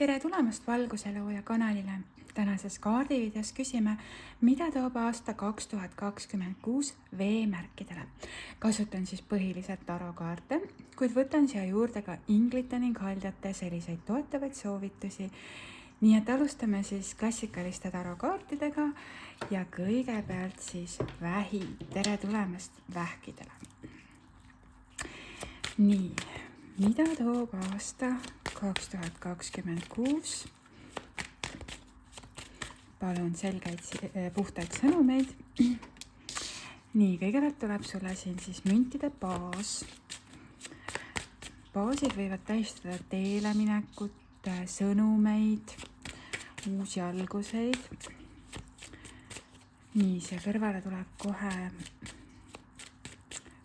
tere tulemast Valguselooja kanalile. Tänases kaardivideos küsime, mida toob aasta 2026 veemärkidele. Kasutan siis põhiliselt tarokaarte, kuid võtan siia juurde ka inglite ning haldjate selliseid toetavaid soovitusi. Nii et alustame siis klassikaliste tarokaartidega ja kõigepealt siis vähi. Tere tulemast vähkidele. Nii, mida toob aasta 2026? Palun selgeid puhtaid sõnumeid. Nii, kõigepealt tuleb sulle siin siis müntide baas. Baasid võivad tähistada teele minekut, sõnumeid, uusi alguseid. Nii, see kõrvale tuleb kohe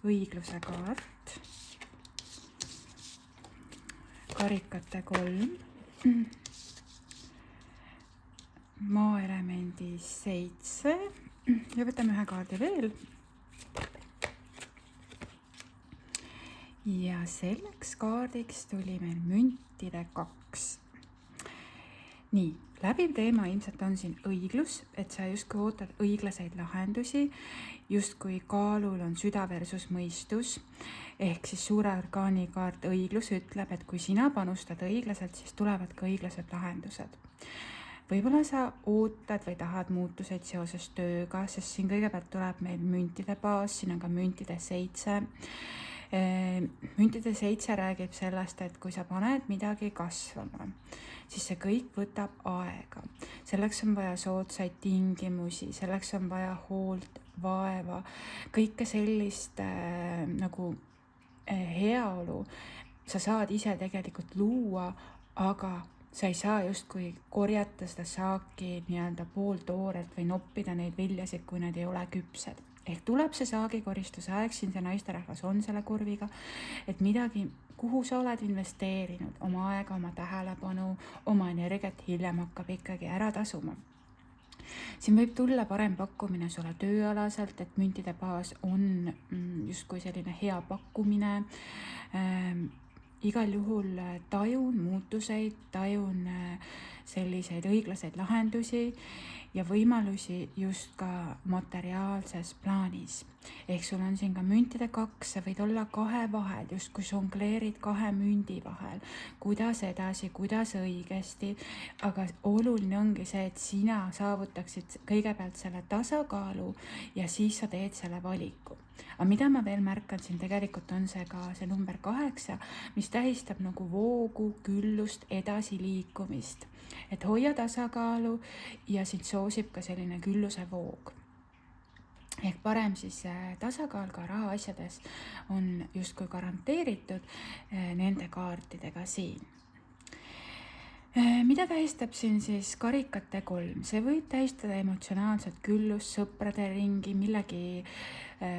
õigluse kaart. Karikate 3. Maaelemendi 7 ja võtame ühe kaardi veel. Ja selleks kaardiks tuli meil müntide 2. Nii, läbiv teema ilmselt on siin õiglus, et sa justkui ootad õiglaseid lahendusi, justkui kaalul on süda versus mõistus, ehk siis suure orkaani kaart õiglus ütleb, et kui sina panustad õiglaselt, siis tulevad ka õiglased lahendused. Võib-olla sa ootad või tahad muutuseid seoses tööga, sest siin kõigepealt tuleb meil müntide baas, siin on ka müntide 7. Müntide 7 räägib sellest, et kui sa paned midagi kasvama, siis see kõik võtab aega. Selleks on vaja soodsaid tingimusi, selleks on vaja hoolt, vaeva, kõike sellist nagu heaolu. Sa saad ise tegelikult luua, aga sa ei saa justkui korjata seda saaki nii-öelda pooltoorelt või noppida neid viljasid, kui need ei ole küpsed. Ehk tuleb see saagikoristus aeg, siin see naisterahvas on selle kurviga, et midagi, kuhu sa oled investeerinud, oma aega, oma tähelepanu, oma energiat hiljem hakkab ikkagi ära tasuma. Siin võib tulla parem pakkumine sulle tööalaselt, et müntide baas on justkui selline hea pakkumine. Igal juhul tajun muutuseid, tajun selliseid õiglaseid lahendusi ja võimalusi just ka materiaalses plaanis. Ehk sul on siin ka müntide 2, sa võid olla kahe vahel, just kui žongleerid kahe mündi vahel, kuidas edasi, kuidas õigesti, aga oluline ongi see, et sina saavutaksid kõigepealt selle tasakaalu ja siis sa teed selle valiku. Aga mida ma veel märkan siin, tegelikult on see ka see number 8, mis tähistab nagu voogu, küllust, edasiliikumist. Et hoia tasakaalu ja sind soosib ka selline külluse voog. Ehk parem siis tasakaal ka rahaasjades on justkui garanteeritud nende kaartidega siin. Mida tähistab siin siis karikate 3? See võib tähistada emotsionaalset küllust, sõprade ringi, millegi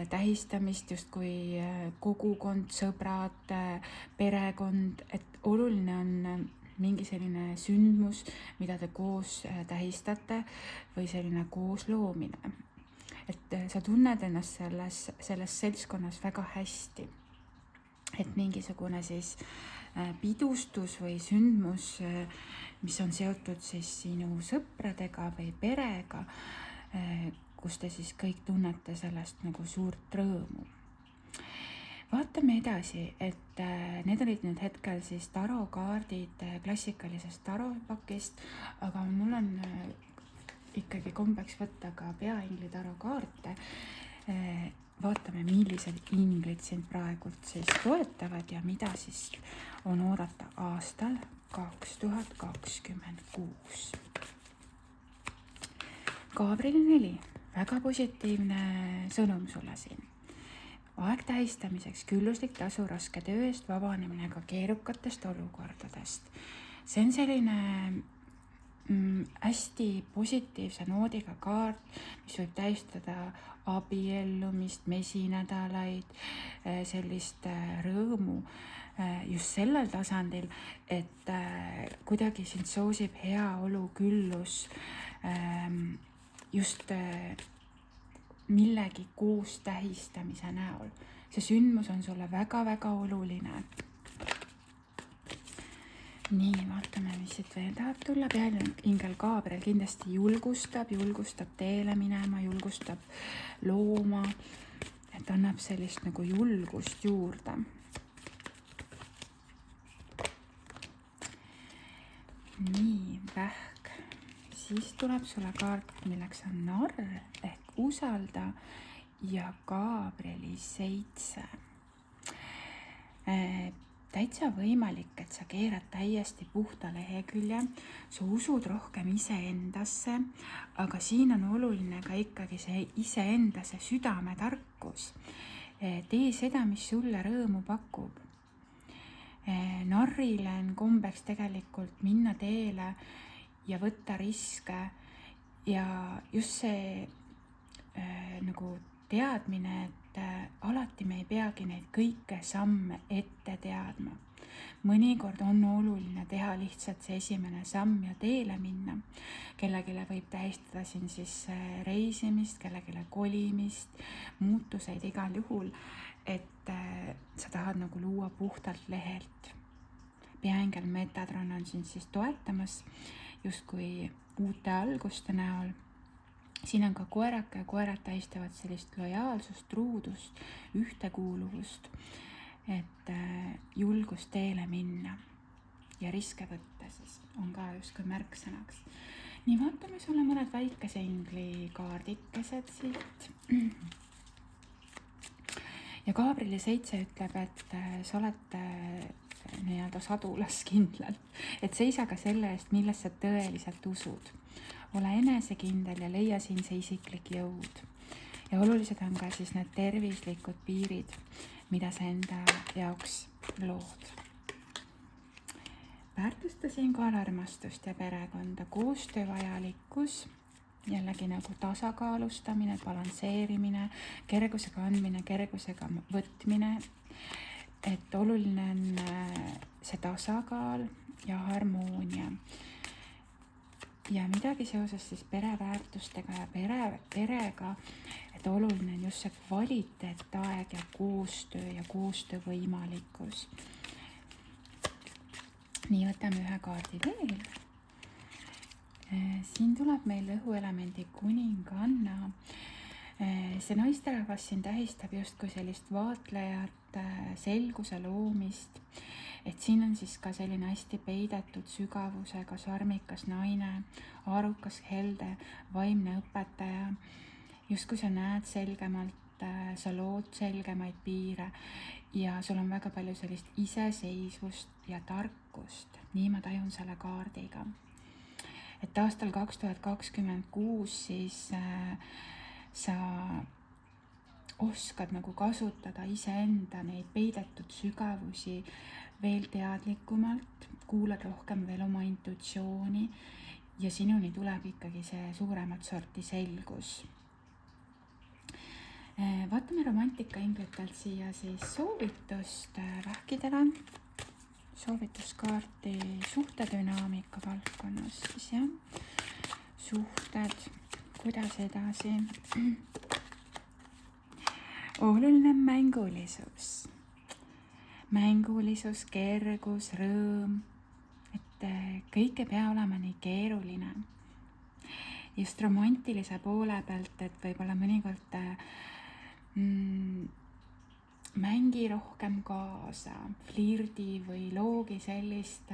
tähistamist, justkui kogukond, sõbrad, perekond, et oluline on mingi selline sündmus, mida te koos tähistate või selline koos loomine. Et sa tunned ennast selles seltskonnas väga hästi. Et mingisugune siis pidustus või sündmus, mis on seotud siis sinu sõpradega või perega, kus te siis kõik tunnete sellest nagu suurt rõõmu. Vaatame edasi, et need olid nüüd hetkel siis tarokaardid klassikalisest taropakist, aga mul on ikkagi kombeks võtta ka peaingli tarokaarte. Vaatame, millised inglid sind praegult siis toetavad ja mida siis on oodata aastal 2026. Gabrieli 4, väga positiivne sõnum sulle siin. Aeg tähistamiseks, külluslik tasu, raske töö eest, vabanemine ka keerukatest olukordadest. See on selline hästi positiivse noodiga kaart, mis võib tähistada abiellumist, mesinädalaid, sellist rõõmu just sellel tasandil, et kuidagi sind soosib heaolu, küllus, just millegi koos tähistamise näol. See sündmus on sulle väga-väga oluline. nii, vaatame, mis siit veel tahab tulla. Peaingel Gabriel kindlasti julgustab teele minema, julgustab looma, et annab sellist nagu julgust juurde. nii, Vähk. Siis tuleb sulle kaart, milleks on Narr ehk usalda ja Gabrieli 7. Täitsa võimalik, et sa keerad täiesti puhta lehekülje, sa usud rohkem iseendasse, aga siin on oluline ka ikkagi see iseenda, see südametarkus. Tee seda, mis sulle rõõmu pakub. Narrile on kombeks tegelikult minna teele ja võtta riske ja just see nagu teadmine, et alati me ei peagi neid kõike samme ette teadma. Mõnikord on oluline teha lihtsalt see esimene samm ja teele minna. Kellegile võib tähistada siin siis reisimist, kellegile kolimist, muutuseid igal juhul, et sa tahad nagu luua puhtalt lehelt. Peaingel Metatron on siin siis toetamas justkui uute alguste näol. Siin on ka koeraka ja koerad tähistavad sellist lojaalsust, truudust, ühtekuuluvust, et julgust teele minna ja riske võtta siis on ka justkui märksõnaks. Nii, vaatame sulle mõned väikese ingli kaardikesed siit. Ja Gabrieli 7 ütleb, et sa oled nii-öelda sadulas kindlalt, et seisa ka selle eest, milles sa tõeliselt usud. Ole enesekindel ja leia siin see isiklik jõud. Ja olulised on ka siis need tervislikud piirid, mida sa enda jaoks lood. Väärtusta siinkohal armastust ja perekonda, koostöö vajalikkus, jällegi nagu tasakaalustamine, balansseerimine, kergusega andmine, kergusega võtmine. Et oluline on see tasakaal ja harmoonia. Ja midagi seoses siis pereväärtustega ja perega, et oluline on just see kvaliteetaeg ja koostöövõimalikkus. Nii, võtame ühe kaardi veel. Siin tuleb meil õhuelemendi kuninganna. See naisterahvas siin tähistab justkui sellist vaatlejat, selguse loomist. Et siin on siis ka selline hästi peidetud sügavusega sarmikas naine, aarukas, helde, vaimne õpetaja. Justkui sa näed selgemalt, sa lood selgemaid piire ja sul on väga palju sellist iseseisvust ja tarkust. Nii ma tajun selle kaardiga. Et aastal 2026 siis sa oskad nagu kasutada iseenda neid peidetud sügavusi veel teadlikumalt, kuulad rohkem veel oma intuitsiooni ja sinuni tuleb ikkagi see suuremat sorti selgus. Vaatame romantika-inglitelt siia siis soovitust Vähkidele, soovituskaarti suhtedünaamika valdkonnas siis jah, suhted, kuidas edasi. Oluline on mängulisus, kergus, rõõm, et kõik ei pea olema nii keeruline. Just romantilise poole pealt, et võib-olla mõnikord mängi rohkem kaasa, flirdi või loogi sellist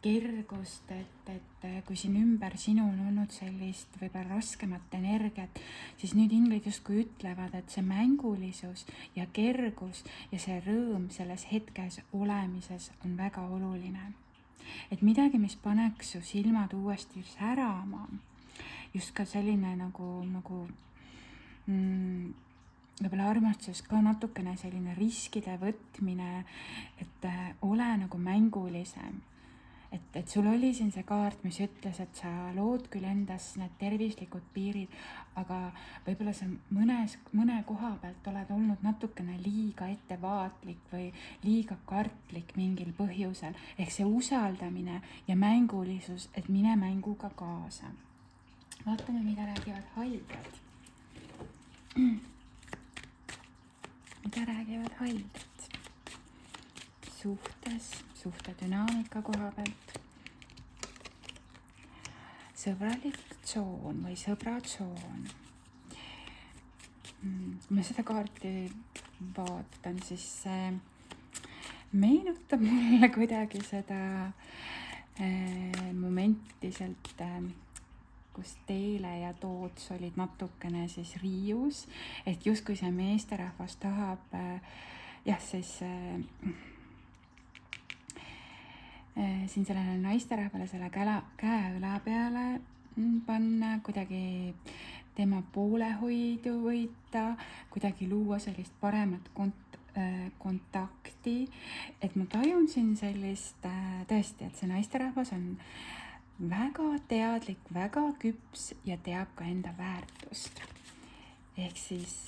kergust, et kui siin ümber sinu on olnud sellist võib-olla raskemat energiat, siis nüüd inglid justkui ütlevad, et see mängulisus ja kergus ja see rõõm selles hetkes olemises on väga oluline. Et midagi, mis paneks su silmad uuesti särama, just ka selline nagu võib-olla armastuses ka natukene selline riskide võtmine, et ole nagu mängulisem. Et sul oli siin see kaart, mis ütles, et sa lood küll endas need tervislikud piirid, aga võib-olla sa mõne koha pealt oled olnud natukene liiga ettevaatlik või liiga kartlik mingil põhjusel. Ehk see usaldamine ja mängulisus, et mine mänguga kaasa. Vaatame, mida räägivad haiglad. Mida räägivad haiglad suhtes, suhtedünaamika koha pealt. Sõbralik tsoon või sõbratsoon. Kui ma seda kaarti vaatan, siis see meenutab mulle kuidagi seda momenti sealt, kus Teele ja Toots olid natukene siis riius, et justkui see meesterahvas tahab siis siin sellele naisterahvale selle käe õla peale panna, kuidagi tema poolehoidu võita, kuidagi luua sellist paremat kontakti, et ma tajun siin sellist tõesti, et see naisterahvas on väga teadlik, väga küps ja teab ka enda väärtust. Ehk siis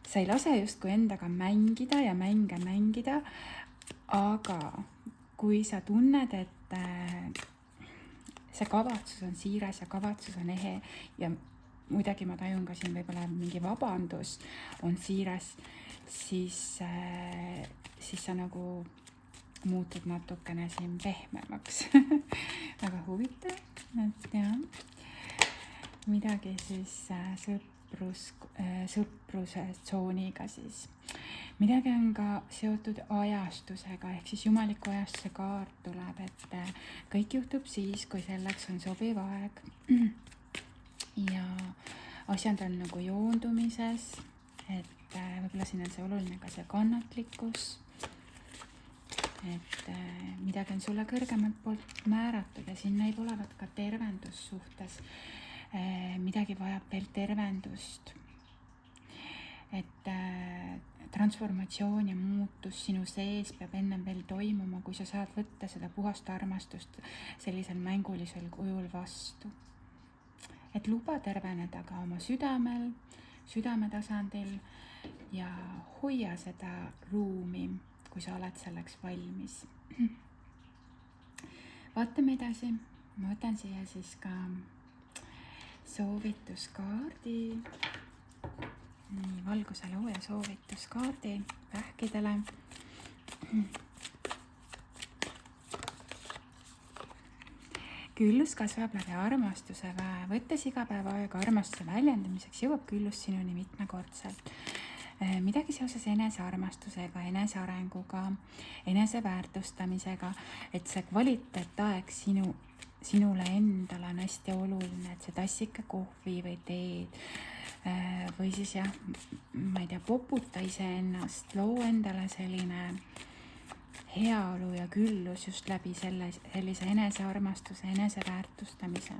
sa ei lase justkui endaga mängida ja mänge mängida, aga kui sa tunned, et see kavatsus on siiras ja kavatsus on ehe ja muidugi ma tajun ka siin võib-olla mingi vabandus on siiras, siis sa nagu muutud natukene siin pehmemaks. Väga huvitav, et jah, midagi siis sõpruse tsooniga siis. Midagi on ka seotud ajastusega, ehk siis jumaliku ajastuse kaart tuleb, et kõik juhtub siis, kui selleks on sobiv aeg. Ja asjad on nagu joondumises, et võib-olla siin on see oluline ka see kannatlikkus, et midagi on sulle kõrgemalt poolt määratud ja siin näib olevat ka tervendussuhtes. Midagi vajab veel tervendust, et transformatsioon ja muutus sinu sees peab ennem veel toimuma, kui sa saad võtta seda puhast armastust sellisel mängulisel kujul vastu. Et luba terveneda ka oma südamel, südametasandil ja hoia seda ruumi, kui sa oled selleks valmis. Vaatame edasi, ma võtan siia siis ka soovituskaardi, nii valguse looja soovituskaardi vähkidele. Küllus kasvab läbi armastuse väe, võttes iga päev aega armastuse väljendamiseks, jõuab küllus sinuni mitmekordselt. Midagi seoses enesearmastusega, enesearenguga, eneseväärtustamisega, et see kvaliteetaeg sinule endale on hästi oluline, et see tassike kohvi või teed või siis jah, ma ei tea, poputa iseennast, loo endale selline heaolu ja küllus just läbi sellise enesearmastuse, eneseväärtustamise.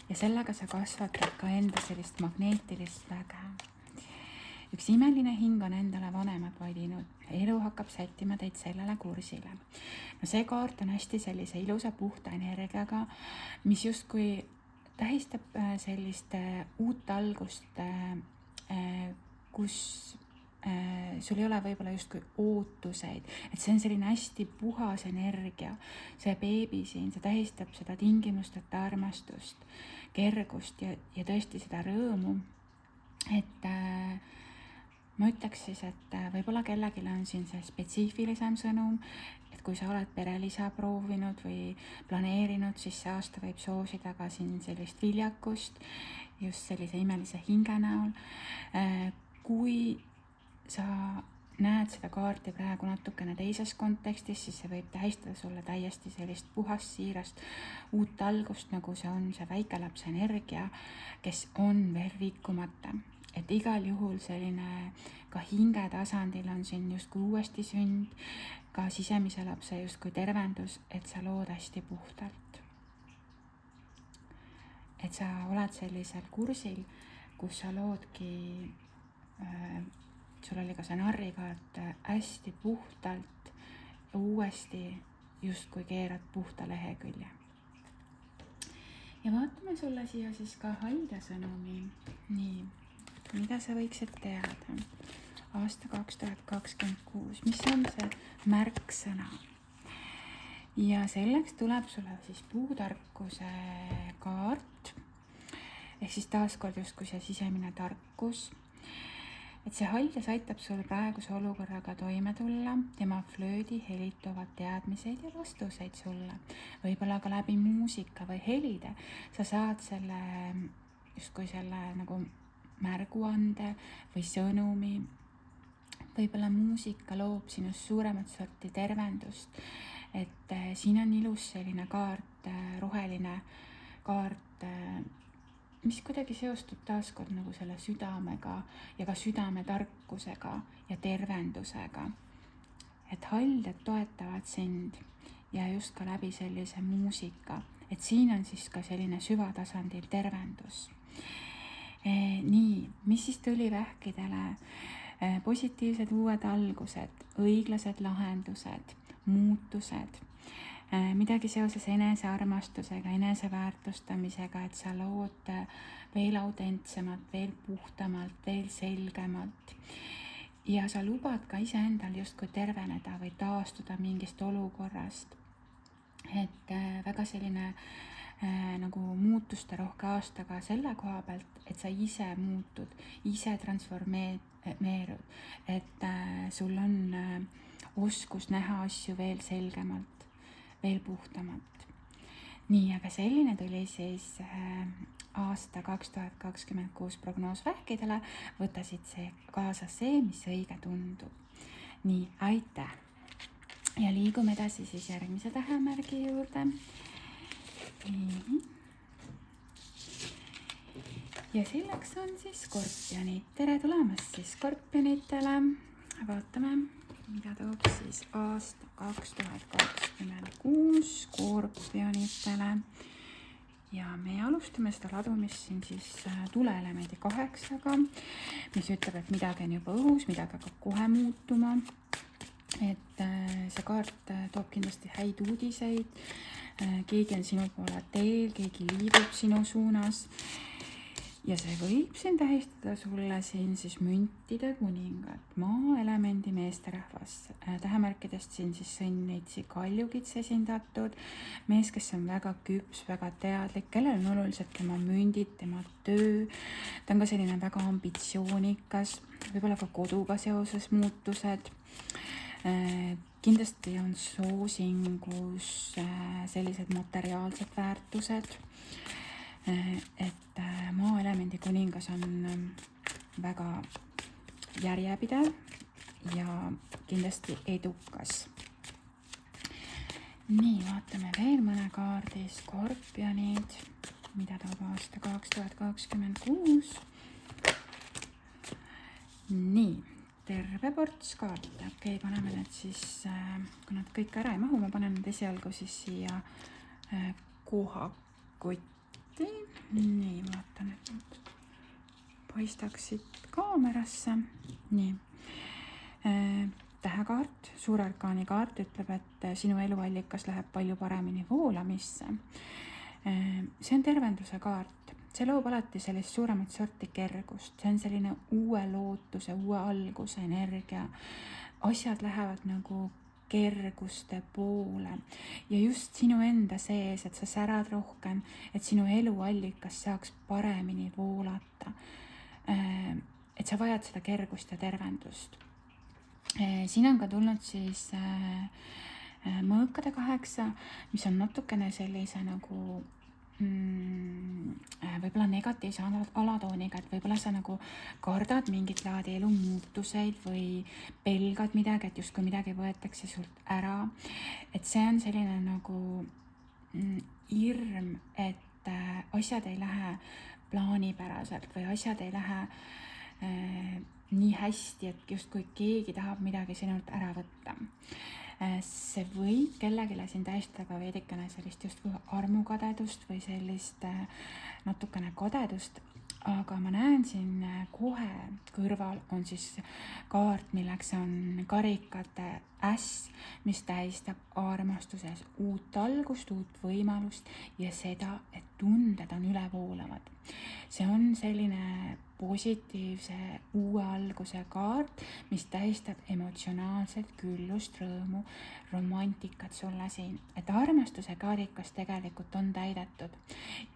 Ja sellega sa kasvatad ka enda sellist magneetilist väge. Üks imeline hing on endale vanemad valinud. Elu hakkab sättima teid sellele kursile. No see kaart on hästi sellise ilusa puhta energiaga, mis justkui tähistab sellist uut algust, kus sul ei ole võib-olla justkui ootuseid, et see on selline hästi puhas energia. See beebi siin, see tähistab seda tingimusteta armastust, kergust ja tõesti seda rõõmu, et ma ütleks siis, et võib-olla kellelgi on siin see spetsiifilisem sõnum, et kui sa oled perelisa proovinud või planeerinud, siis see aasta võib soosida ka siin sellist viljakust, just sellise imelise hinge näol. Kui sa näed seda kaarti praegu natukene teises kontekstis, siis see võib tähistada sulle täiesti sellist puhast siirast uut algust, nagu see on see väikelapse energia, kes on veel liikumata. Et igal juhul selline ka hinge tasandil on siin justkui uuesti sünd, ka sisemise lapse justkui tervendus, et sa lood hästi puhtalt. Et sa oled sellisel kursil, kus sa loodki, sul oli ka see narrikaart, hästi puhtalt ja uuesti justkui keerad puhta lehekülje. Ja vaatame sulle siia siis ka haidesõnumi. Nii. Mida sa võiksid teada? Aasta 2026, mis on see märksõna? Ja selleks tuleb sulle siis puutarkuse kaart, ehk siis taaskord justkui see sisemine tarkus. et see haldjas aitab sul praeguse olukorraga toime tulla, tema flöödi helid toovad teadmiseid ja vastuseid sulle, võib-olla ka läbi muusika või helide. Sa saad selle, justkui selle nagu märguande või sõnumi, võib-olla muusika loob sinust suuremat sorti tervendust, et siin on ilus selline kaart, roheline kaart, mis kuidagi seostub taaskord nagu selle südamega ja ka südametarkusega ja tervendusega. Et haldjad toetavad sind ja just ka läbi sellise muusika, et siin on siis ka selline süvatasandil tervendus. Nii, mis siis tulivähkidele? Positiivsed uued algused, õiglased lahendused, muutused, midagi seoses enesearmastusega, eneseväärtustamisega, et sa lood veel autentsemalt, veel puhtamalt, veel selgemalt. Ja sa lubad ka iseendal justkui terveneda või taastuda mingist olukorrast. Et väga selline nagu muutuste rohke aastaga selle koha pealt, et sa ise muutud, ise transformeerud, et sul on oskus näha asju veel selgemalt, veel puhtamalt. Nii, aga selline tuli siis aasta 2026 prognoos vähkidele. Võta siit kaasa see, mis õige tundub. Nii, aitäh! Ja liigume edasi siis järgmise tähemärgi juurde. Ja selleks on siis skorpionid. Tere tulemast siis skorpionitele. Vaatame, mida toob siis aasta 2026 skorpionitele. Ja me alustame seda ladumist siin siis tuleelemendi 8-ga, mis ütleb, et midagi on juba õhus, midagi hakkab kohe muutuma. Et see kaart toob kindlasti häid uudiseid. Keegi on sinu poole teel, keegi liigub sinu suunas. Ja see võib siin tähistada sulle siin siis müntide kuningat, maaelemendi meesterahvas. Tähemärkidest siin siis sõnneitsi kaljukits esindatud, mees, kes on väga küps, väga teadlik, kellel on oluliselt tema mündid, tema töö. Ta on ka selline väga ambitsioonikas, võib-olla ka koduga seoses muutused. Kindlasti on soosingus sellised materiaalsed väärtused. Et maaelemendi kuningas on väga järjepidev ja kindlasti edukas. Nii, vaatame veel mõne kaardi. Skorpionid, mida toob aasta 2026. Nii, terve ports kaarte. Okei, paneme need siis, kui nad kõik ära ei mahu, ma panen need esialgu siis siia kohakotti. Nii, vaatan, et nad paistaksid kaamerasse. Nii, tähekaart, suurarkaani kaart ütleb, et sinu eluallikas läheb palju paremini voolamisse. See on tervenduse kaart. See loob alati sellist suuremat sorti kergust. See on selline uue lootuse, uue alguse energia. Asjad lähevad nagu kerguste poole ja just sinu enda sees, et sa särad rohkem, et sinu eluallikas saaks paremini voolata. Et sa vajad seda kergust ja tervendust. Siin on ka tulnud siis mõõkade 8, mis on natukene sellise nagu võib-olla negatiivse alatooniga, et võib-olla sa nagu kardad mingit laadi elu muutuseid või pelgad midagi, et justkui midagi võetakse sult ära. Et see on selline nagu hirm, et asjad ei lähe plaanipäraselt või asjad ei lähe nii hästi, et justkui keegi tahab midagi sinult ära võtta. See võib kellegile siin tähistada ka veidikene sellist justkui armukadedust või sellist natukene kadedust, aga ma näen siin kohe kõrval on siis kaart, milleks on karikate äss, mis tähistab armastuses uut algust, uut võimalust ja seda, et tunded on ülevoolavad. See on selline positiivse uue alguse kaart, mis tähistab emotsionaalset küllust, rõõmu, romantikat sulle siin. Et armastuse karikas tegelikult on täidetud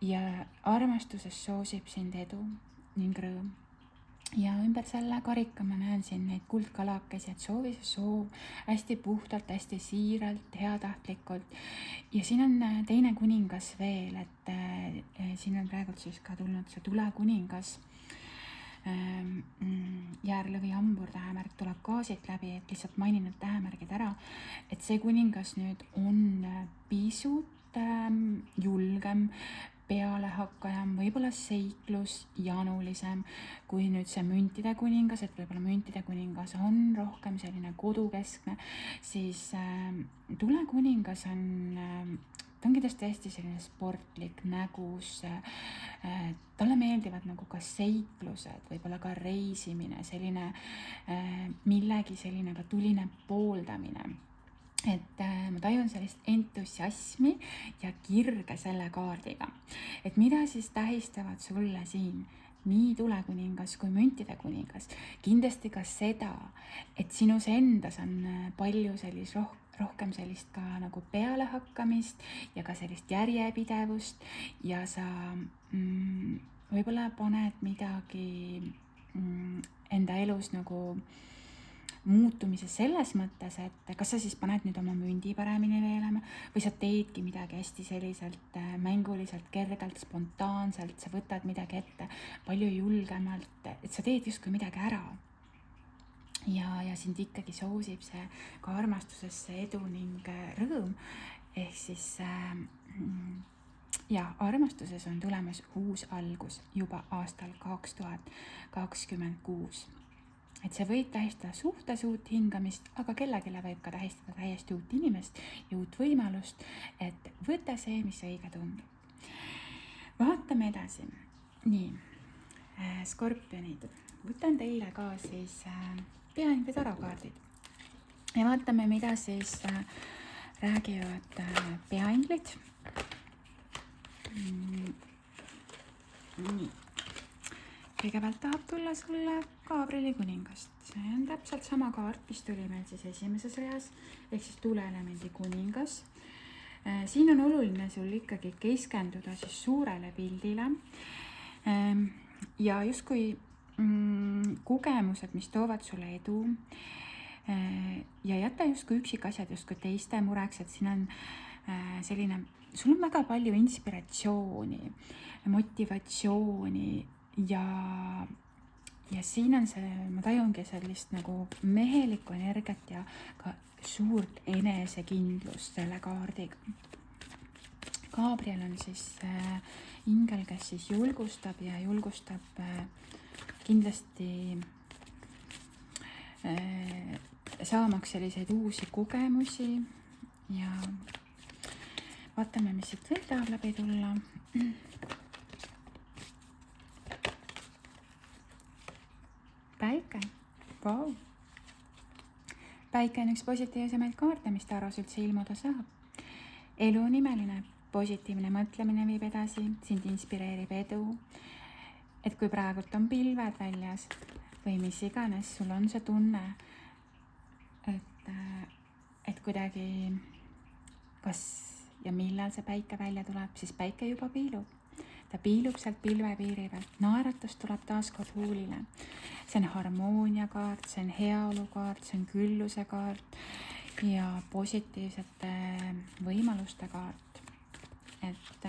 ja armastuses soosib sind edu ning rõõm. ja ümber selle karika ma näen siin neid kuldkalakesi, et soovi see soov hästi puhtalt, hästi siiralt, heatahtlikult. Ja siin on teine kuningas veel, et siin on praegult siis ka tulnud see tulekuningas. Jäärlõvi hambur tähemärk tuleb ka siit läbi, et lihtsalt mainin need tähemärgid ära, et see kuningas nüüd on pisut julgem, pealehakkajam, võib-olla seiklusjanulisem kui nüüd see müntide kuningas, et võib-olla müntide kuningas on rohkem selline kodukeskne, siis tulekuningas on, ta on kindlasti hästi selline sportlik, nägus, talle meeldivad nagu ka seiklused, võib-olla ka reisimine, selline millegi selline ka tuline pooldamine. Et ma tajun sellist entusiasmi ja kirge selle kaardiga. Et mida siis tähistavad sulle siin nii tulekuningas kui müntide kuningas? Kindlasti ka seda, et sinus endas on palju sellist rohkem sellist ka nagu pealehakkamist ja ka sellist järjepidevust ja sa võib-olla paned midagi enda elus nagu muutumises selles mõttes, et kas sa siis paned nüüd oma mündi paremini veelema või sa teedki midagi hästi selliselt mänguliselt, kergelt, spontaanselt, sa võtad midagi ette palju julgemalt, et sa teed justkui midagi ära. Ja sind ikkagi soosib see ka armastuses see edu ning rõõm, ehk siis ja armastuses on tulemas uus algus juba aastal 2026. Et see võib tähistada suhtes uut hingamist, aga kellegile võib ka tähistada täiesti uut inimest ja uut võimalust, et võta see, mis õige tundub. Vaatame edasi. Nii, skorpionid. Võtan teile ka siis peainglid tarokaardid. Ja vaatame, mida siis räägivad peainglid. Nii. Kõigepealt tahab tulla sulle Gabrieli kuningast. See on täpselt sama kaart, mis tuli meil siis esimeses reas, ehk siis tuuleelemendi kuningas. Siin on oluline sul ikkagi keskenduda siis suurele pildile ja justkui kogemused, mis toovad sulle edu ja jäta justkui üksikasjad justkui teiste mureks, et siin on selline, sul on väga palju inspiratsiooni, motivatsiooni ja siin on see, ma tajungi sellist nagu mehelikku energiat ja ka suurt enesekindlust selle kaardiga. Gabriel on siis ingel, kes siis julgustab kindlasti saamaks selliseid uusi kogemusi ja vaatame, mis siit veel tahab läbi tulla. Päike, vau. Päike on üks positiivsemaid kaarte, mis taros üldse ilmuda saab. Elunimeline, positiivne mõtlemine viib edasi, sind inspireerib edu. Et kui praegult on pilved väljas või mis iganes, sul on see tunne, et kuidagi kas ja millal see päike välja tuleb, siis päike juba piilub. Ta piilub sealt pilvepiiri pealt, naeratus tuleb taaskord huulile. See on harmoonia kaart, see on heaolu kaart, see on külluse kaart ja positiivsete võimaluste kaart. Et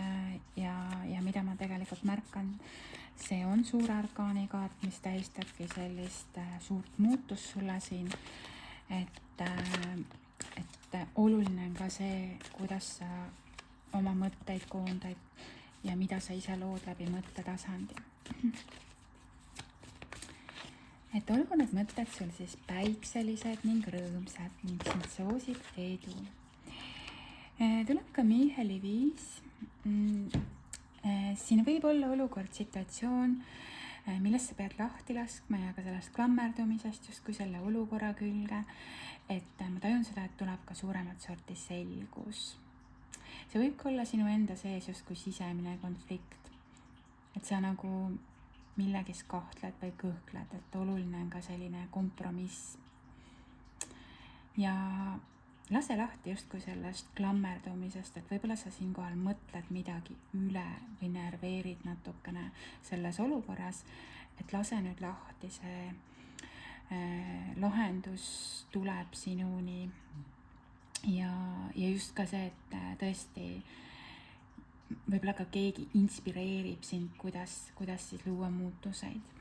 ja mida ma tegelikult märkan, see on suure arkaani kaart, mis tähistabki sellist suurt muutust sulle siin. Et oluline on ka see, kuidas sa oma mõtteid koondad ja mida sa ise lood läbi mõttetasandi. Et olgu need mõtted sul siis päikselised ning rõõmsad ning sind soosib edu. Tuleb ka Miiheli 5. Siin võib olla olukord, situatsioon, millest sa pead lahti laskma ja ka sellest klammerdumisest justkui selle olukorra külge. Et ma tajun seda, et tuleb ka suuremat sorti selgus. See võib olla sinu enda sees justkui sisemine konflikt, et sa nagu millegis kahtled või kõhkled, et oluline on ka selline kompromiss. Ja lase lahti justkui sellest klammerdumisest, et võib-olla sa siinkohal mõtled midagi üle või närveerid natukene selles olukorras, et lase nüüd lahti, see lahendus tuleb sinuni ja just ka see, et tõesti võib-olla ka keegi inspireerib sind, kuidas siis luua muutuseid.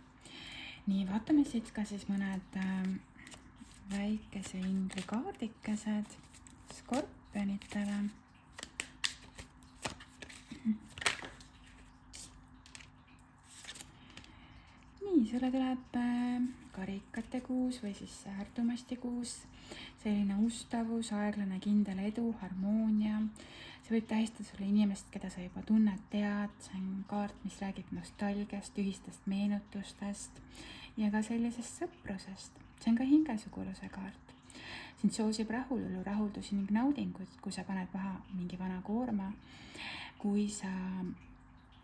Nii, vaatame siit ka siis mõned väikese ingli kaardikesed skorpionitele. Nii, sulle tuleb karikate kuus või siis säärtumasti kuus, selline ustavus, aeglane, kindel edu, harmoonia. See võib tähistada sulle inimest, keda sa juba tunned, tead. See on kaart, mis räägib nostalgiast, ühistest meenutustest ja ka sellisest sõprusest. See on ka hingesuguluse kaart. Sind soosib rahulolu, rahuldusi ning naudingut, kui sa paned maha mingi vana koorma. Kui sa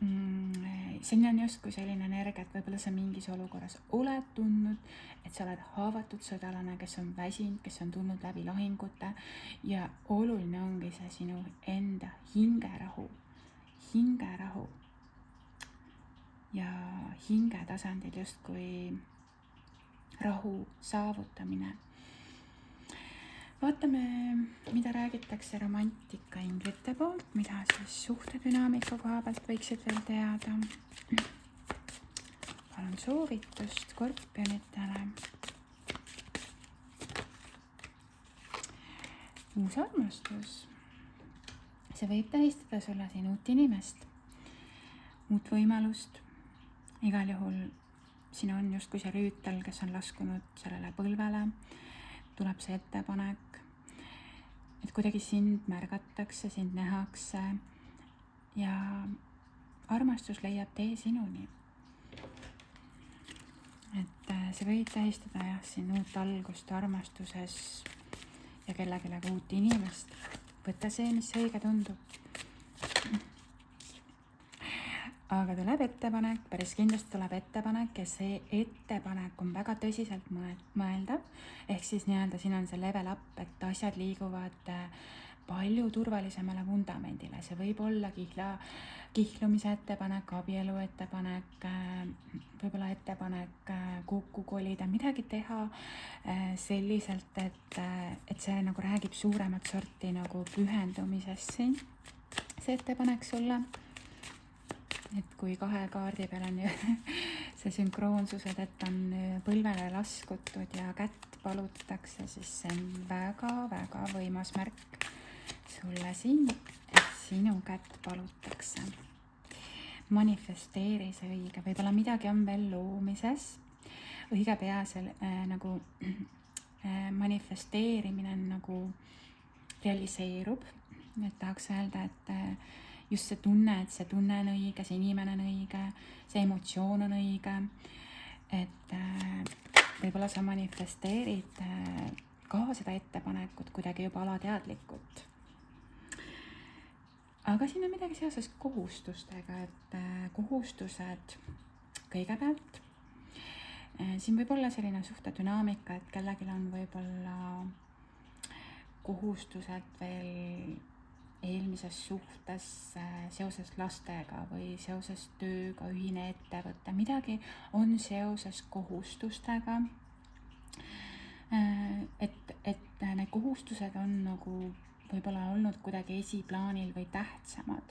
siin on justkui selline energia, et võib-olla sa mingis olukorras oled tundnud, et sa oled haavatud sõdalane, kes on väsinud, kes on tulnud läbi lahingute ja oluline ongi see sinu enda hingerahu ja hinge tasandil justkui rahu saavutamine. Vaatame, mida räägitakse romantika inglite poolt, mida siis suhtedünaamika koha pealt võiksid veel teada. Palun soovitust skorpionitele. Uus armastus. See võib tähistada sulle siin uut inimest, uut võimalust. Igal juhul siin on justkui see rüütel, kes on laskunud sellele põlvele. Tuleb see ettepanek, et kuidagi sind märgatakse, sind nähakse ja armastus leiab tee sinuni. Et see võib tähistada jah, siin uut algust armastuses ja kellelegi uut inimest. Võta see, mis õige tundub. Aga tuleb ettepanek, päris kindlasti tuleb ettepanek ja see ettepanek on väga tõsiselt mõeldav. Ehk siis nii-öelda siin on see level up, et asjad liiguvad palju turvalisemale vundamendile. See võib olla kihlumise ettepanek, abielu ettepanek, võib-olla ettepanek kokku kolida, midagi teha selliselt, et see nagu räägib suuremat sorti nagu pühendumisest siin. See ettepanek sulle. Et kui kahe kaardi peal on see sünkroonsused, et on põlvele laskutud ja kätt palutakse, siis see on väga-väga võimas märk sulle siin, et sinu kätt palutakse. Manifesteeri see õige, võib-olla midagi on veel loomises. Õige pea see nagu manifesteerimine nagu realiseerub, et tahaks öelda, et just see tunne, et see tunne on õige, see inimene on õige, see emotsioon on õige, et võib-olla sa manifesteerid ka seda ettepanekut kuidagi juba alateadlikult. Aga siin on midagi seoses kohustustega, et kohustused kõigepealt. Siin võib olla selline suhtedünaamika, et kellelgi on võib-olla kohustused veel eelmises suhtes seoses lastega või seoses tööga, ühine ettevõte, midagi on seoses kohustustega. Et need kohustused on nagu võib-olla olnud kuidagi esiplaanil või tähtsamad.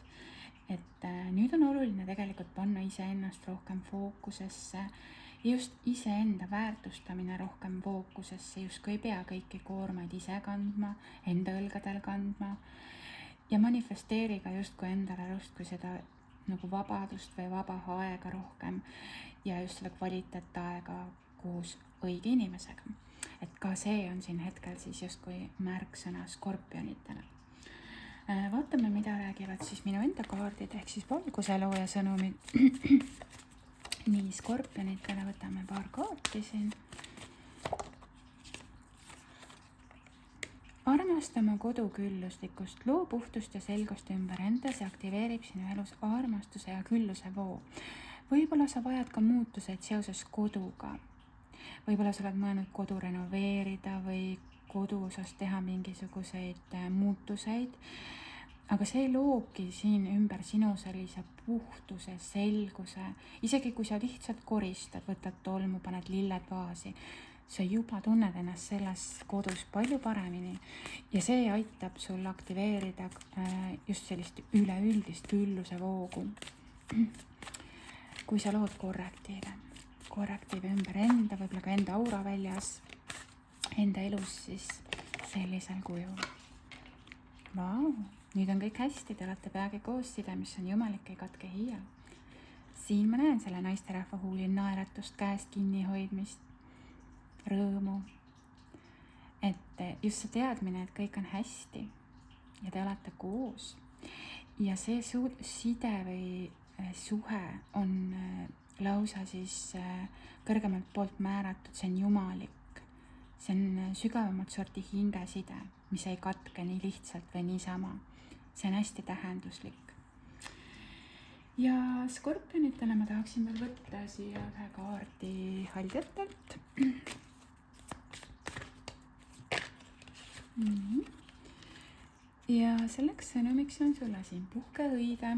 Et nüüd on oluline tegelikult panna iseennast rohkem fookusesse ja just iseenda väärtustamine rohkem fookusesse, justkui ei pea kõiki koormaid ise kandma, enda õlgadel kandma. Ja manifesteeri ka justkui endale justkui seda nagu vabadust või vaba aega rohkem ja just seda kvaliteetaega koos õige inimesega. Et ka see on siin hetkel siis justkui märksõna skorpionitele. Vaatame, mida räägivad siis minu enda kaardid ehk siis valguselooja sõnumid. Nii, skorpionitele võtame paar kaarti siin. Armasta oma kodu külluslikust, loo puhtust ja selgust ümber endas ja aktiveerib sinu elus armastuse ja külluse voo. Võib-olla sa vajad ka muutuseid seoses koduga. Võib-olla sa oled mõelnud kodu renoveerida või kodu osas teha mingisuguseid muutuseid, aga see loobki siin ümber sinu sellise puhtuse, selguse, isegi kui sa lihtsalt koristad, võtad tolmu, paned lilled vaasi, sa juba tunned ennast selles kodus palju paremini ja see aitab sul aktiveerida just sellist üleüldist külluse voogu. Kui sa lood korrektiive ümber enda, võib-olla ka enda aura väljas, enda elus siis sellisel kujul. Vau, nüüd on kõik hästi, te olete peagi koos, side, mis on jumalik, ei katke hiial. Siin ma näen selle naisterahva huulil naeratust, käest kinni hoidmist, rõõmu, et just see teadmine, et kõik on hästi ja te olete koos ja see side või suhe on lausa siis kõrgemalt poolt määratud, see on jumalik, see on sügavamat sorti hingeside, mis ei katke nii lihtsalt või niisama, see on hästi tähenduslik. Ja skorpionitele ma tahaksin veel võtta siia ühe kaardi haldjatelt. Ja selleks sõnumiks on sulle siin puhke õide.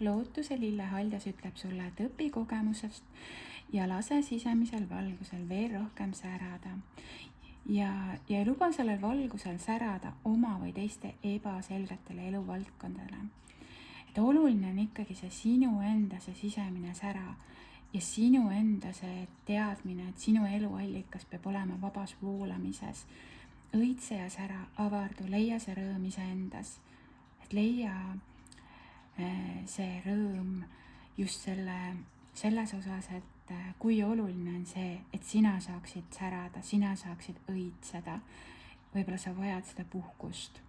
Lootuse lillehaldjas ütleb sulle, et õpi kogemusest ja lase sisemisel valgusel veel rohkem särada. Ja luba sellel valgusel särada oma või teiste ebaselgetele eluvaldkondadele. Et oluline on ikkagi see sinu enda see sisemine sära ja sinu enda see teadmine, et sinu eluallikas peab olema vabas voolamises. Õitse ja sära, avardu, leia see rõõm iseendas, et leia see rõõm just selles osas, et kui oluline on see, et sina saaksid särada, sina saaksid õitseda, võib-olla sa vajad seda puhkust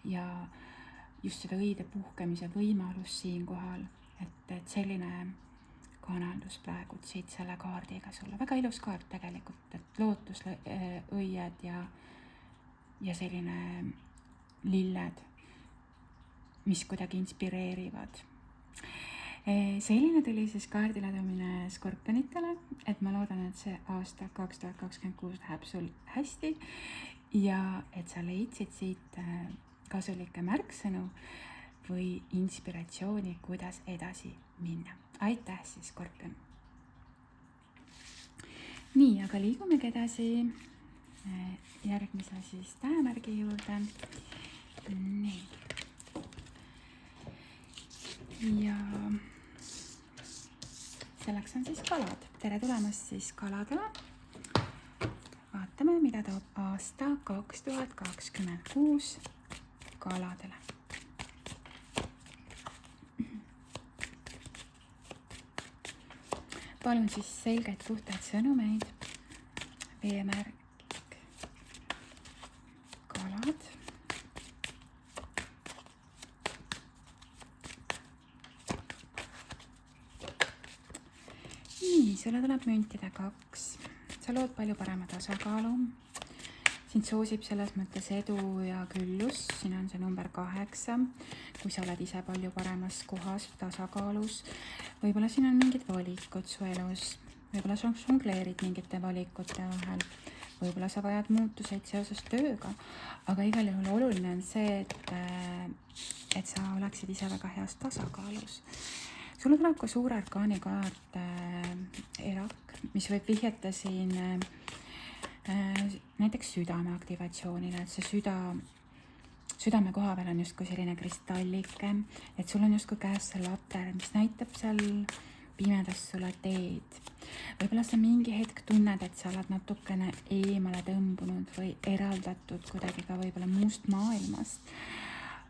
ja just seda õide puhkemise võimalust siinkohal, et selline kanaldus praegu siit selle kaardiga sulle. Väga ilus kaart tegelikult, et lootusõied ja selline lilled, mis kuidagi inspireerivad. Selline tuli siis kaardiladumine skorpionitele, et ma loodan, et see aasta 2026 läheb sul hästi ja et sa leidsid siit kasulikke märksõnu või inspiratsiooni, kuidas edasi minna. Aitäh siis, skorpion! Nii, aga liigumegi edasi järgmise siis tähemärgi juurde. Nii. Ja selleks on siis kalad. Tere tulemast siis kaladele. Vaatame, mida toob aasta 2026 kaladele. Palun siis selgeid puhtaid sõnumeid, veemärk, kalad. Nii, sulle tuleb müntide 2. Sa lood palju parema tasakaalu. Sind soosib selles mõttes edu ja küllus. Siin on see number 8. Kui sa oled ise palju paremas kohas, tasakaalus. Võib-olla siin on mingid valikud su elus. Võib-olla sa žongleerid mingite valikute vahel. Võib-olla sa vajad muutuseid seoses tööga. Aga igal juhul oluline on see, et sa oleksid ise väga heas tasakaalus. Sulle tuleb ka suure arkaani kaart erak, mis võib vihjata siin näiteks südame aktivatsioonile, et see südame koha peal on justkui selline kristallike, et sul on justkui käes see later, mis näitab seal pimedas sulle teed. Võib-olla sa mingi hetk tunned, et sa oled natukene eemale tõmbunud või eraldatud kuidagi ka võib-olla muust maailmast.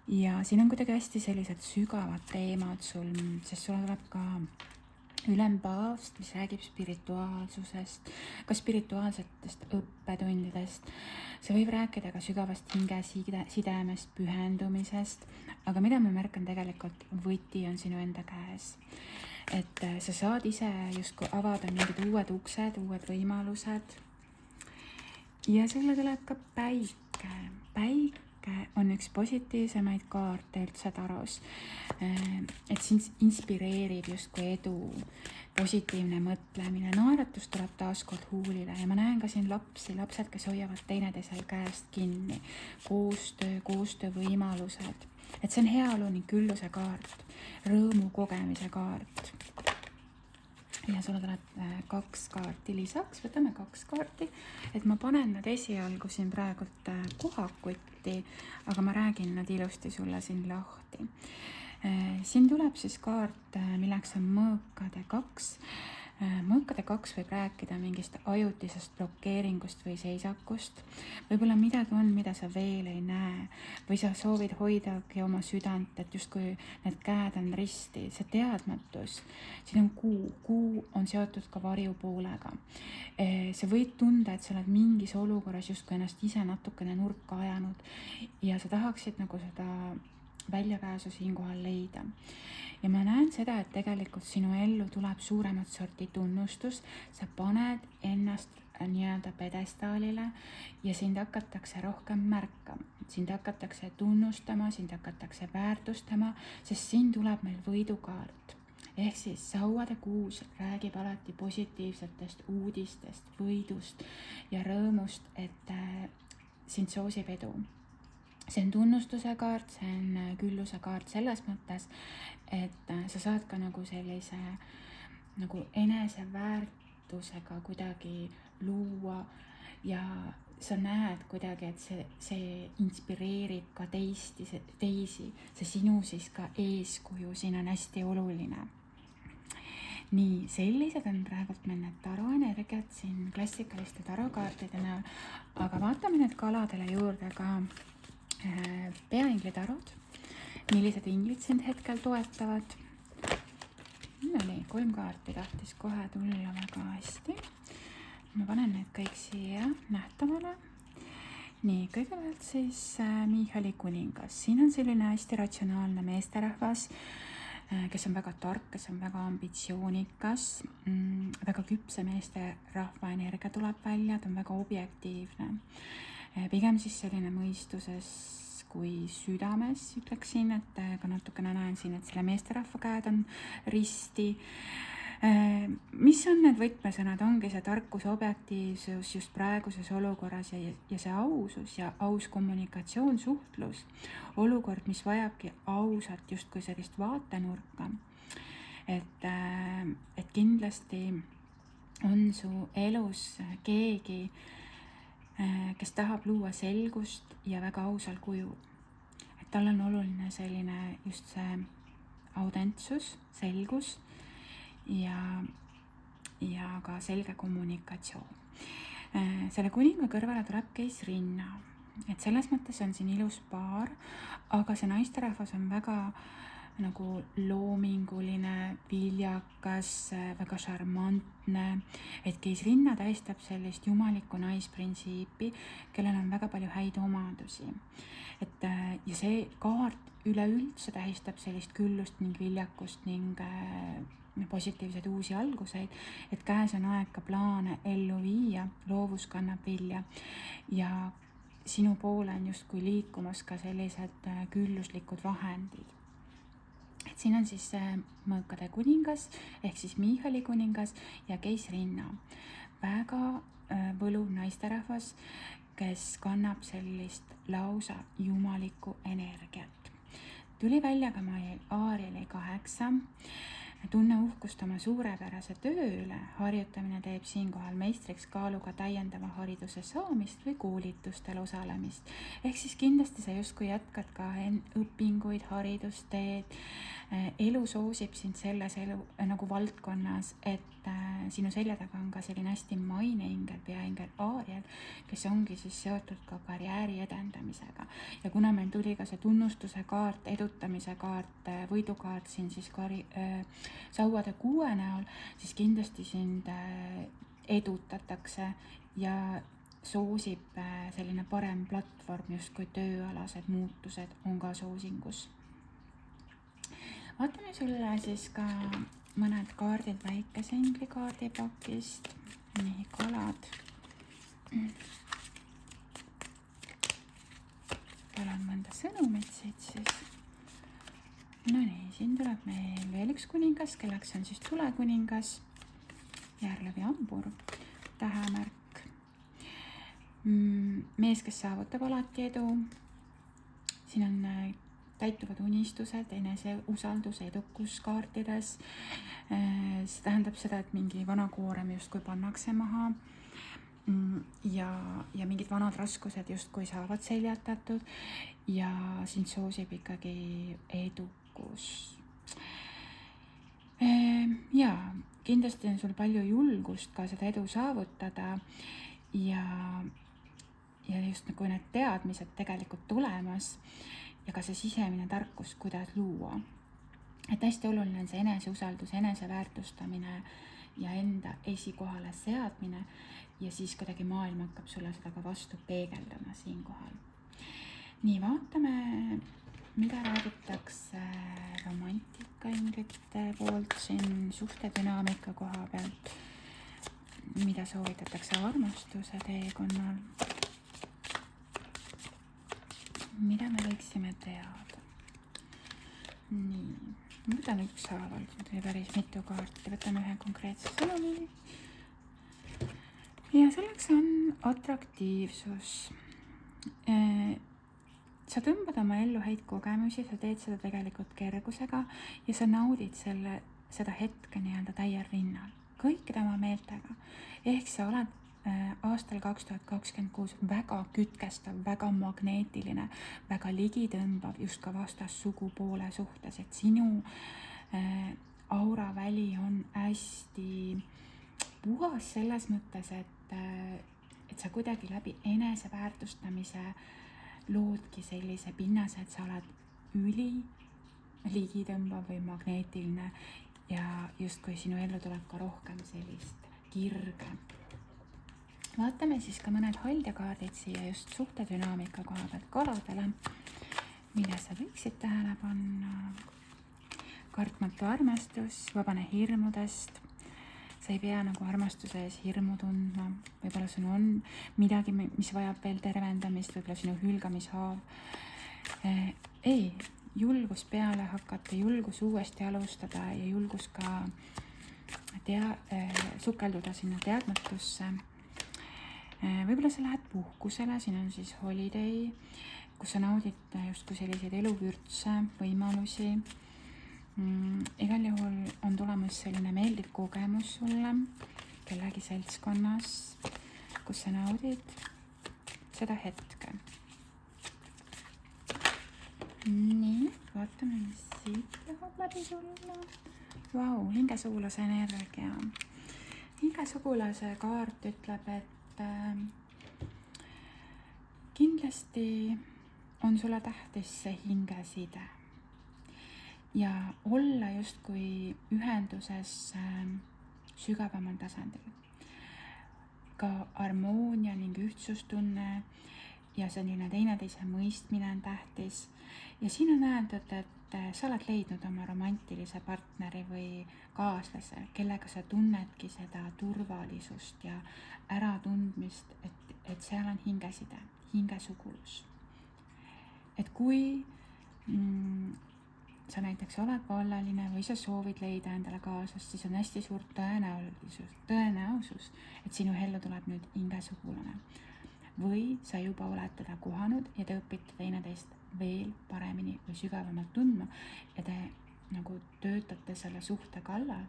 Ja siin on kuidagi hästi sellised sügavad teemad sul, sest sulle tuleb ka ülempaavst, mis räägib spirituaalsusest, ka spirituaalsetest õppetundidest. See võib rääkida ka sügavast hingesidemest, pühendumisest, aga mida ma märkan tegelikult, võti on sinu enda käes. Et sa saad ise justkui avada mingid uued uksed, uued võimalused. Ja sulle tuleb ka päike on üks positiivsemaid kaarte üldse taros. Et sind inspireerib justkui edu, positiivne mõtlemine, naeratus tuleb taaskord huulile ja ma näen ka siin lapsed, kes hoiavad teineteisel käest kinni, koostöövõimalused, et see on heaolu ning külluse kaart, rõõmu kogemise kaart. Ja sulle tuleb 2 kaarti lisaks, võtame 2 kaarti, et ma panen nad esialgu siin praegult kohakutti, aga ma räägin nad ilusti sulle siin lahti. Siin tuleb siis kaart, milleks on mõõkade 2. Mõõkade 2 võib rääkida mingist ajutisest blokeeringust või seisakust. Võib-olla midagi on, mida sa veel ei näe või sa soovid hoidagi oma südant, et justkui need käed on risti, see teadmatus. Siin on kuu on seotud ka varjupoolega. Sa võid tunda, et sa oled mingis olukorras justkui ennast ise natukene nurka ajanud ja sa tahaksid nagu seda väljapääsu siinkohal leida. Ja ma näen seda, et tegelikult sinu ellu tuleb suuremat sorti tunnustus, sa paned ennast nii-öelda pedestaalile ja sind hakatakse rohkem märkama, sind hakatakse tunnustama, sind hakatakse väärtustama, sest siin tuleb meil võidukaart. Ehk siis sauade kuus räägib alati positiivsetest uudistest, võidust ja rõõmust, et sind soosib edu. See on tunnustuse kaart, see on külluse kaart selles mõttes, et sa saad ka nagu sellise nagu eneseväärtusega kuidagi luua ja sa näed kuidagi, et see inspireerib ka teisi, see sinu siis ka eeskuju, siin on hästi oluline. Nii, sellised on praegult meil need taroenergiat siin klassikaliste tarokaartide näol, aga vaatame nüüd kaladele juurde ka peaingli tarod, millised inglid sind hetkel toetavad. No nii, 3 kaarti tahtis kohe tulla väga hästi. Ma panen need kõik siia nähtavale. Nii, kõigepealt siis Michali kuningas. Siin on selline hästi ratsionaalne meesterahvas, kes on väga tark, kes on väga ambitsioonikas, väga küpse meesterahva energia tuleb välja, ta on väga objektiivne. Pigem siis selline mõistuses kui südames, ütleksin, et ka natukene näen siin, et selle meesterahva käed on risti. Mis on need võtmesõnad? Ongi see tarkus, objektiivsus just praeguses olukorras ja see ausus ja aus kommunikatsioon, suhtlus. Olukord, mis vajabki ausat justkui sellist vaatenurka. Et kindlasti on su elus keegi, kes tahab luua selgust ja väga ausal kujul. Et tal on oluline selline just see autentsus, selgus ja ka selge kommunikatsioon. Selle kuninga kõrvale tuleb keisrinna. Et selles mõttes on siin ilus paar, aga see naisterahvas on väga nagu loominguline, viljakas, väga šarmantne, et keisrinna tähistab sellist jumalikku naisprintsiipi, kellel on väga palju häid omadusi. Ja see kaart üleüldse tähistab sellist küllust ning viljakust ning positiivseid uusi alguseid, et käes on aeg ka plaane ellu viia, loovus kannab vilja ja sinu poole on justkui liikumas ka sellised külluslikud vahendid. Et siin on siis mõõkade kuningas ehk siis Michali kuningas ja keisrinna. Väga võluv naisterahvas, kes kannab sellist lausa jumalikku energiat. Tuli välja ka Aarieli 8. Tunne uhkust oma suurepärase töö üle, harjutamine teeb siinkohal meistriks kaaluga täiendava hariduse saamist või koolitustel osalemist. Ehk siis kindlasti sa justkui jätkad ka õpinguid, haridusteed, elu soosib sind selles nagu valdkonnas, et sinu selja taga on ka selline hästi maineingel, peaingel Aariel, kes ongi siis seotud ka karjääri edendamisega. Ja kuna meil tuli ka see tunnustuse kaart, edutamise kaart, võidukaart siin siis sauade 6 näol, siis kindlasti sind edutatakse ja soosib selline parem platvorm, justkui tööalased muutused on ka soosingus. Vaatame sulle siis ka mõned kaardid väikese ingli kaardipakist. Nii, kalad. palan mõnda sõnumit siit siis. No nii, siin tuleb meil veel üks kuningas, kelleks on siis tulekuningas, Järlevi hambur, tähemärk. Mees, kes saavutab alati edu. Siin on täituvad unistused, eneseusaldus, edukus kaartides. See tähendab seda, et mingi vana koorem justkui pannakse maha ja mingid vanad raskused justkui saavad seljatatud ja sind soosib ikkagi edukus. Ja kindlasti on sul palju julgust ka seda edu saavutada ja just nagu need teadmised tegelikult tulemas ja ka see sisemine tarkus, kuidas luua. Et hästi oluline on see eneseusaldus, eneseväärtustamine ja enda esikohale seadmine ja siis kuidagi maailm hakkab sulle seda ka vastu peegeldama siinkohal. Nii, vaatame, mida räägitakse romantikainglite poolt siin suhtedünaamika koha pealt, mida soovitatakse armastuse teekonnal. Mida me võiksime teada? Nii, võtan ükshaaval, siin tuli päris mitu kaarti, võtan ühe konkreetse sõnumi. Ja selleks on atraktiivsus. Sa tõmbad oma ellu häid kogemusi, sa teed seda tegelikult kergusega ja sa naudid seda hetke nii-öelda täiel rinnal, kõikide oma meeltega. Ehk sa oled aastal 2026 väga kütkestav, väga magneetiline, väga ligitõmbav just ka vastassugupoole suhtes, et sinu auraväli on hästi puhas selles mõttes, et sa kuidagi läbi eneseväärtustamise loodki sellise pinnase, et sa oled ligitõmbav või magneetiline ja justkui sinu ellu tuleb ka rohkem sellist kirge. Vaatame siis ka mõned holdjakaardid siia just suhtedünaamika koha pealt kaladele, mida sa võiksid tähele panna. Kartmatu armastus, vabane hirmudest. Sa ei pea nagu armastuse ees hirmu tundma. Võib-olla sul on midagi, mis vajab veel tervendamist, võib-olla sinu hülgamishaav. Ei, julgus peale hakata, julgus uuesti alustada ja julgus ka sukelduda sinna teadmatusse. Võib-olla sa lähed puhkusele, siin on siis holiday, kus sa naudid justkui selliseid eluvürtse, võimalusi. Igal juhul on tulemas selline meeldiv kogemus sulle kellegi seltskonnas, kus sa naudid seda hetke. Nii, vaatame, mis siit tahab läbi tulla. Vau, hingesugulase energia. Hingesugulase kaart ütleb, et kindlasti on sulle tähtis see hingeside ja olla justkui ühenduses sügavamal tasandil. Ka harmoonia ning ühtsustunne ja selline teineteise mõistmine on tähtis. Ja siin on öeldud, et sa oled leidnud oma romantilise partneri või kaaslase, kellega sa tunnedki seda turvalisust ja äratundmist, et seal on hingeside, hingesugulus. Et kui sa näiteks oled vallaline või sa soovid leida endale kaaslast, siis on hästi suur tõenäosus, et sinu ellu tuleb nüüd hingesugulane. Või sa juba oled teda kohanud ja te õpite teineteist veel paremini või sügavamalt tundma ja te nagu töötate selle suhte kallal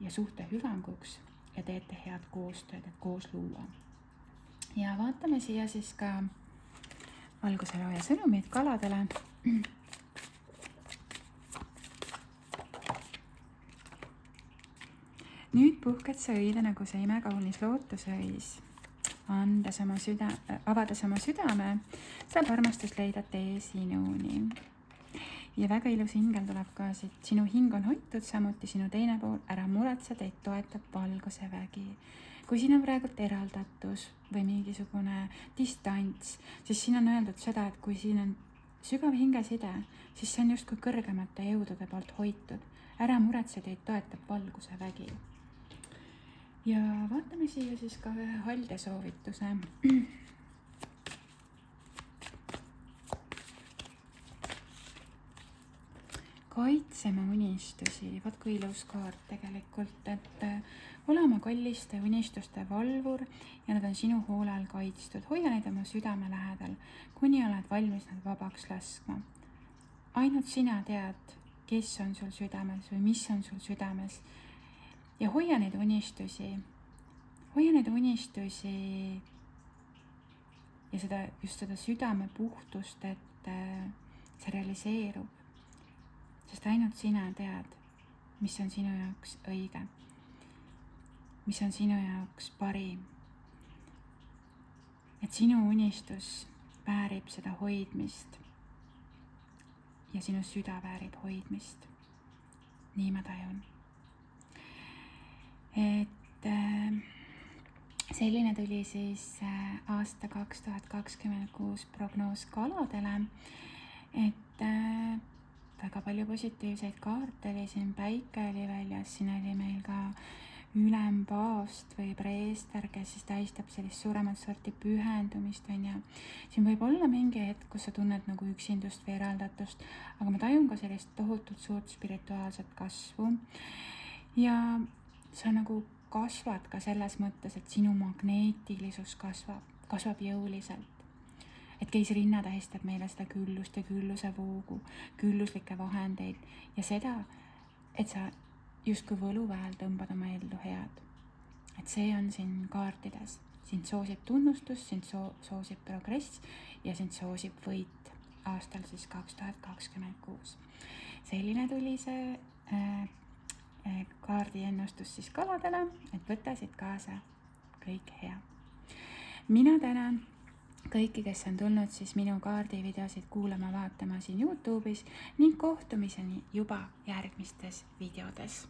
ja suhte hüvanguks ja teete head koostööd, et koos luua. Ja vaatame siia siis ka valguselooja sõnumid kaladele. Nüüd puhked sa õile nagu see imekaunis lootusõis. Avades oma südame, saab armastus leida tee sinuni. Ja väga ilus hingel tuleb ka siit. Sinu hing on hoitud, samuti sinu teine pool. Ära muretse, teid toetab valguse vägi. Kui siin on praegult eraldatus või mingisugune distants, siis siin on öeldud seda, et kui siin on sügav hingeside, siis see on justkui kõrgemate jõudude poolt hoitud. Ära muretse, teid toetab valguse vägi. Ja vaatame siia siis ka ühe halde soovituse. kaitsema unistusi. Vaat kui ilus kaart tegelikult, et ole oma kalliste unistuste valvur ja nad on sinu hoole all kaitstud. hoia neid oma südame lähedal, kuni oled valmis nad vabaks laskma. Ainult sina tead, kes on sul südames või mis on sul südames. Ja hoia neid unistusi ja just seda südame puhtust, et see realiseerub. Sest ainult sina tead, mis on sinu jaoks õige, mis on sinu jaoks parim. Et sinu unistus väärib seda hoidmist ja sinu süda väärib hoidmist. Nii ma tajun. Et selline tuli siis aasta 2026 prognoos kaladele, et väga palju positiivseid kaarte oli siin, päike oli väljas, siin oli meil ka ülempaavst või preester, kes siis tähistab sellist suuremat sorti pühendumist, on ju. Siin võib olla mingi hetk, kus sa tunned nagu üksindust või eraldatust, aga ma tajun ka sellist tohutut suurt spirituaalset kasvu ja sa nagu kasvad ka selles mõttes, et sinu magneetilisus kasvab jõuliselt. Et keisrinna tähistab meile seda küllust ja külluse voogu, külluslikke vahendeid ja seda, et sa justkui võluväel tõmbad oma ellu head. Et see on siin kaartides. Sind soosib tunnustus, sind soosib progress ja sind soosib võit aastal siis 2026. Selline tuli see kaardiennustus siis kaladele, et võta siit kaasa kõik hea. Mina tänan kõiki, kes on tulnud siis minu kaardivideosid kuulama, vaatama siin YouTube'is ning kohtumiseni juba järgmistes videodes.